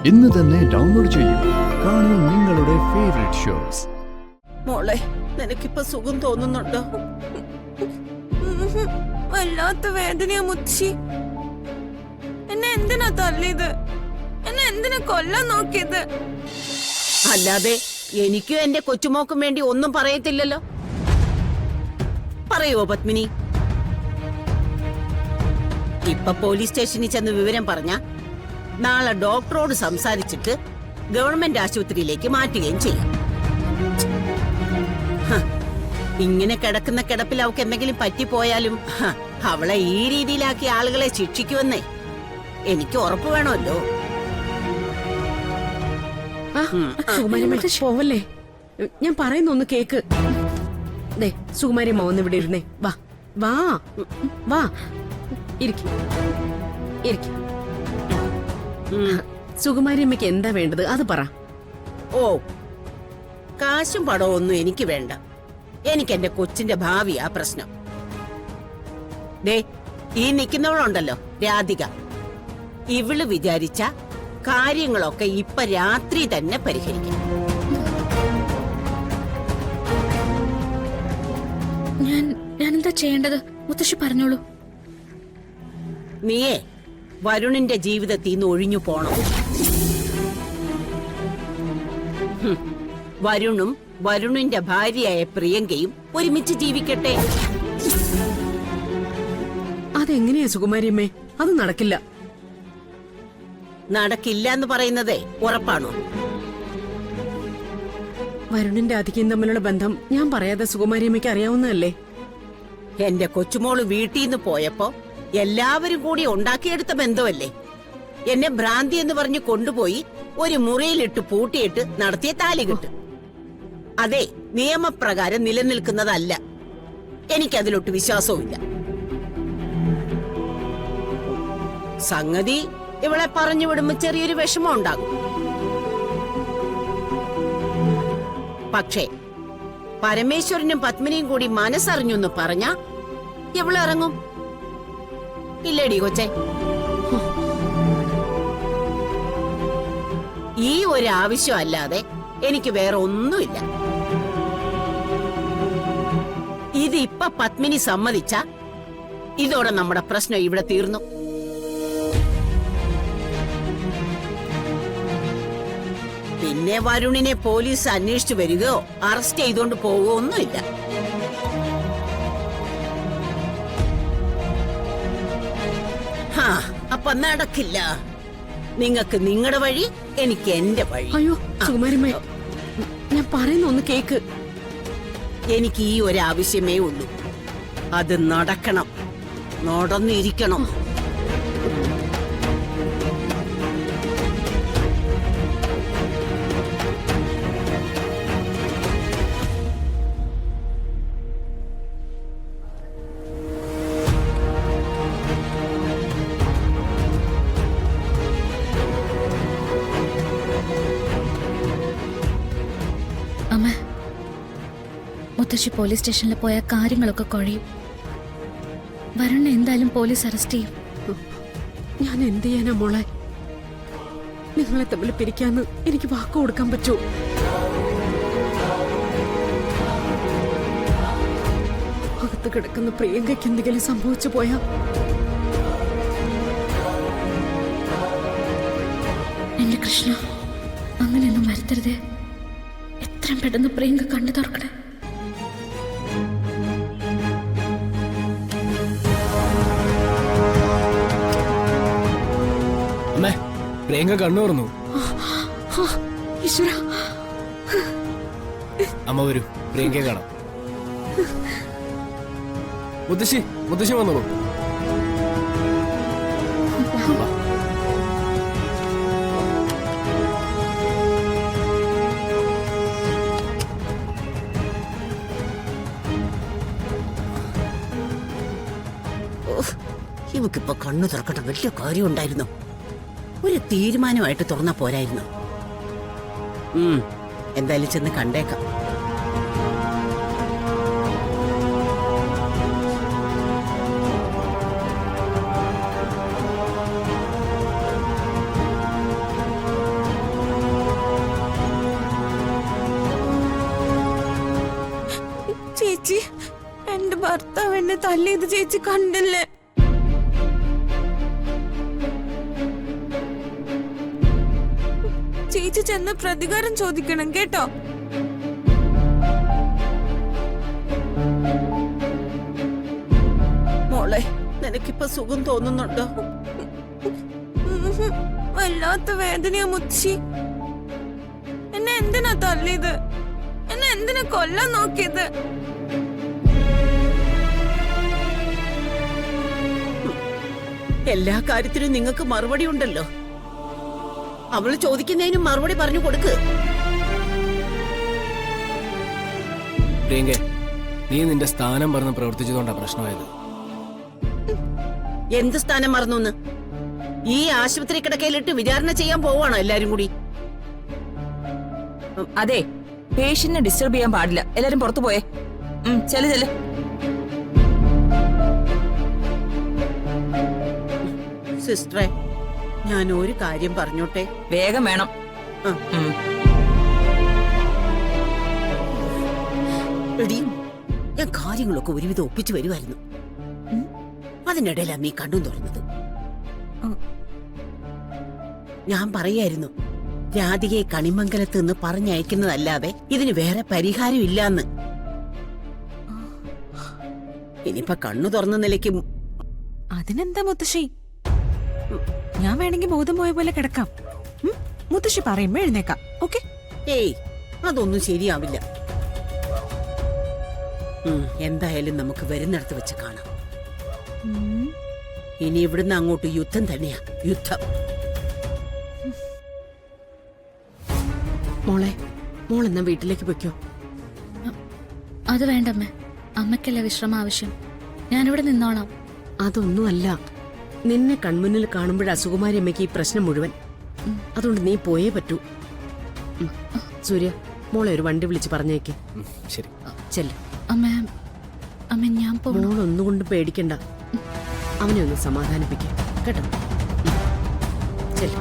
ഇന്ന് തന്നെ ഡൗൺലോഡ് ചെയ്യൂ. കാണൂ നിങ്ങളുടെ ഫേവറേറ്റ് ഷോസ്. മോളെ, നിനക്കിപ്പോ സുഖം തോന്നുന്നുണ്ടോ? വല്ലാത്ത വേദനയാ മുത്തശ്ശി. എന്നെ എന്തിനാ തല്ലിയത്? എന്നെ എന്തിനാ കൊല്ലാൻ നോക്കിയത്? അല്ലാതെ എനിക്കും എന്റെ കൊച്ചുമോക്കും വേണ്ടി ഒന്നും പറയത്തില്ലല്ലോ. പറയുവോ പത്മിനി? ഇപ്പൊ പോലീസ് സ്റ്റേഷനിൽ ചെന്ന് വിവരം പറഞ്ഞ നാളെ ഡോക്ടറോട് സംസാരിച്ചിട്ട് ഗവൺമെന്റ് ആശുപത്രിയിലേക്ക് മാറ്റുകയും ചെയ്യും. ഇങ്ങനെ കിടക്കുന്ന കിടപ്പിൽ അവൾക്ക് എന്തെങ്കിലും പറ്റിപ്പോയാലും അവളെ ഈ രീതിയിലാക്കി ആളുകളെ ശിക്ഷിക്കുമെന്നേ എനിക്ക് ഉറപ്പ് വേണമല്ലോ. പോവല്ലേ, ഞാൻ പറയുന്ന ഒന്ന് കേക്ക്. സുകുമാരി അമ്മ ഒന്ന് ഇവിടെ ഇരുന്നേ. വാ വാ വാ, ഇരിക്കും. സുകുമാരി അമ്മയ്ക്ക് എന്താ വേണ്ടത് അത് പറ. ഓ, കാശും പടവും ഒന്നും എനിക്ക് വേണ്ട. എനിക്ക് എന്റെ കൊച്ചിന്റെ ഭാവിയാ പ്രശ്നം. ദേ, ഈ നിൽക്കുന്നവളുണ്ടല്ലോ രാധിക, ഇവള് വിചാരിച്ച കാര്യങ്ങളൊക്കെ ഇപ്പൊ രാത്രി തന്നെ പരിഹരിക്കും. ഞാനെന്താ ചെയ്യേണ്ടത്? മുത്തശ്ശി പറഞ്ഞോളൂ. നീയേ വരുണിന്റെ ജീവിതത്തിൽ നിന്ന് ഒഴിഞ്ഞു പോണം. വരുണും വരുണിന്റെ ഭാര്യയായ പ്രിയങ്കയും ഒരുമിച്ച് ജീവിക്കട്ടെ. അതെങ്ങനെയാ സുകുമാരിയമ്മേ? അത് നടക്കില്ല. നടക്കില്ല എന്ന് പറയുന്നതേ ഉറപ്പാണോ? വരുണിന്റെ അധികം തമ്മിലുള്ള ബന്ധം ഞാൻ പറയാതെ സുകുമാരിയമ്മയ്ക്ക് അറിയാവുന്നതല്ലേ? എന്റെ കൊച്ചുമോള് വീട്ടിൽ നിന്ന് പോയപ്പോ എല്ലാവരും കൂടി ഉണ്ടാക്കിയെടുത്ത ബന്ധമല്ലേ. എന്നെ ഭ്രാന്തി എന്ന് പറഞ്ഞ് കൊണ്ടുപോയി ഒരു മുറിയിലിട്ട് പൂട്ടിയിട്ട് നടത്തിയ താലികെട്ട്. അതെ, നിയമപ്രകാരം നിലനിൽക്കുന്നതല്ല. എനിക്കതിലൊട്ട് വിശ്വാസവുമില്ല. സംഗതി ഇവളെ പറഞ്ഞു വിടുമ്പോ ചെറിയൊരു വിഷമം ഉണ്ടാകും. പക്ഷേ പരമേശ്വരനും പത്മിനിയും കൂടി മനസ്സറിഞ്ഞു എന്ന് പറഞ്ഞ ഇവളിറങ്ങും. ഇല്ലേടി കൊച്ചേ? ഈ ഒരു ആവശ്യം അല്ലാതെ എനിക്ക് വേറെ ഒന്നുമില്ല. ഇത് ഇപ്പൊ പത്മിനി സമ്മതിച്ച ഇതോടെ നമ്മുടെ പ്രശ്നം ഇവിടെ തീർന്നു. പിന്നെ വരുണിനെ പോലീസ് അന്വേഷിച്ചു വരികയോ അറസ്റ്റ് ചെയ്തുകൊണ്ട് പോവുകയോ ഒന്നുമില്ല. അപ്പൊ നടക്കില്ല. നിങ്ങൾക്ക് നിങ്ങളുടെ വഴി, എനിക്ക് എന്റെ വഴി. അയ്യോ സുകുമാരിയമ്മേ, ഞാൻ പറയുന്ന ഒന്ന് കേക്ക്. എനിക്ക് ഈ ഒരു ആവശ്യമേ ഉള്ളൂ. അത് നടക്കണം, നടന്നിരിക്കണം. അമ്മ, മുത്തശ്ശി പോലീസ് സ്റ്റേഷനിൽ പോയ കാര്യങ്ങളൊക്കെ കുഴയും. വരണ എന്തായാലും പോലീസ് അറസ്റ്റ് ചെയ്യും. ഞാൻ എന്ത് ചെയ്യാനാ മോളെ? നിങ്ങളെ തമ്മിൽ പിരിക്കാന്ന് എനിക്ക് വാക്ക് കൊടുക്കാൻ പറ്റൂ? അകത്ത് കിടക്കുന്ന പ്രിയങ്കയ്ക്ക് എന്തെങ്കിലും സംഭവിച്ചു പോയാ എന്റെ കൃഷ്ണ, അങ്ങനെയൊന്നും വരുത്തരുതേ. എത്രയും പെട്ടെന്ന് പ്രിയങ്ക കണ്ണു തുറക്കണേ. പ്രിയങ്ക കണ്ണു തുറന്നു. അമ്മ വരൂ, പ്രിയങ്കയെ കാണാം. മുത്തശ്ശി വന്നോളൂ. ഇവക്കിപ്പോ കണ്ണു തുറക്കട്ടെ വലിയ കാര്യം ഉണ്ടായിരുന്നു. ഒരു തീരുമാനമായിട്ട് തുറന്നാ പോരായിരുന്നു. എന്തായാലും ചെന്ന് കണ്ടേക്കാം. ഭർത്താവ് എന്നെ തല്ലിയത് ചേച്ചി കണ്ടില്ലേ? ചേച്ചി ചെന്ന് പ്രതികാരം ചോദിക്കണം കേട്ടോ. മോളെ, നിനക്കിപ്പോ സുഖം തോന്നുന്നുണ്ടോ? വല്ലാത്ത വേദനയാ മുത്തശ്ശി. എന്നെ എന്തിനാ തല്ലിയത്? എന്നെ എന്തിനാ കൊല്ലാൻ നോക്കിയത്? എല്ലാ കാര്യത്തിനും നിങ്ങൾക്ക് മറുപടി ഉണ്ടല്ലോ. അവള് ചോദിക്കുന്നതിനും മറുപടി പറഞ്ഞു കൊടുക്ക്. പ്രിയങ്ക, നീ നിന്റെ സ്ഥാനം പറഞ്ഞ് പ്രവർത്തിച്ചതുകൊണ്ടാ പ്രശ്നമായത്. എന്ത് സ്ഥാനം മറന്നു? ഈ ആശുപത്രി കിടക്കയിലിട്ട് വിചാരണ ചെയ്യാൻ പോവാണോ എല്ലാരും കൂടി? അതെ, പേഷ്യന്റിനെ ഡിസ്റ്റർബ് ചെയ്യാൻ പാടില്ല. എല്ലാരും പുറത്തു പോയേ. ചെല്. സിസ്റ്ററെ, ഞാൻ ഒരു കാര്യം പറഞ്ഞോട്ടെ? വേഗം വേണം. എടീ, ഞാൻ കാര്യങ്ങളൊക്കെ ഒരുവിധം ഒപ്പിച്ചു വരുമായിരുന്നു. അതിനിടയിലാ നീ കണ്ണും തുറന്നത്. ഞാൻ പറയായിരുന്നു, രാധികയെ കണിമംഗലത്ത് നിന്ന് പറഞ്ഞയക്കുന്നതല്ലാതെ ഇതിന് വേറെ പരിഹാരം ഇല്ലാന്ന്. ഇനിയിപ്പൊ കണ്ണു തുറന്ന നിലയ്ക്ക് അതിനെന്താ മുത്തശ്ശി? ഞാൻ വേണമെങ്കിൽ ബോധം പോയ പോലെ കിടക്കാം. മുത്തശ്ശി പറയുമ്പോ എഴുന്നേക്കാം. ഓക്കെ? ഏയ്, അതൊന്നും ശരിയാവില്ല. എന്തായാലും നമുക്ക് വരുന്നിടത്ത് വെച്ച് കാണാം. ഇനി ഇവിടുന്ന് അങ്ങോട്ട് യുദ്ധം തന്നെയാ, യുദ്ധം. മോളെന്നാ വീട്ടിലേക്ക് പൊയ്ക്കോ. അത് വേണ്ടമ്മേ, അമ്മയ്ക്കല്ല വിശ്രമം ആവശ്യം. ഞാനിവിടെ നിന്നോളാം. അതൊന്നുമല്ല, നിന്നെ കൺമുന്നിൽ കാണുമ്പോഴാ സുകുമാരി അമ്മയ്ക്ക് ഈ പ്രശ്നം മുഴുവൻ. അതുകൊണ്ട് നീ പോയേ പറ്റൂ. സൂര്യ, മോളെ ഒരു വണ്ടി വിളിച്ച് പറഞ്ഞേക്ക്. ശരി, ചെല്ല്. അമ്മ ഞാൻ പോണോ? മോളൊന്നുകൊണ്ട് പേടിക്കണ്ട. അവനെ ഒന്ന് സമാധാനിപ്പിക്കാം കേട്ടോ. ചെല്ല്.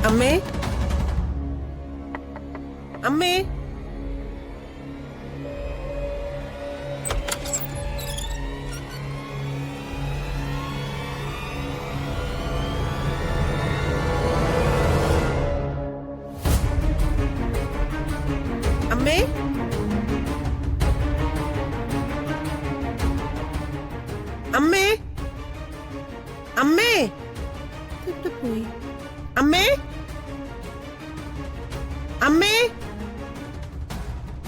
അമ്മേ, അമ്മേ, അമ്മേ, അമ്മേ, അമ്മേ, പോയി അമ്മേ, അമ്മേ,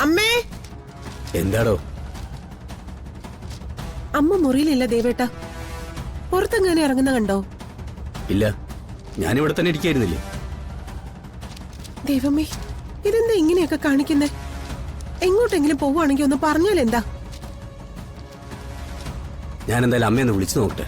അമ്മേ. എന്താടോ? അമ്മ മുറിയിലില്ല ദേവേട്ട. പുറത്തെങ്ങനെ ഇറങ്ങുന്ന കണ്ടോ? ഇല്ല, ഞാനിവിടെ തന്നെ ഇരിക്കായിരുന്നില്ലേ. ദൈവമേ, ഇതെന്താ ഇങ്ങനെയൊക്കെ കാണിക്കുന്നേ? എങ്ങോട്ടെങ്കിലും പോവുകയാണെങ്കിൽ ഒന്ന് പറഞ്ഞാൽ എന്താ? ഞാൻ എന്തായാലും അമ്മയൊന്ന് വിളിച്ചു നോക്കട്ടെ.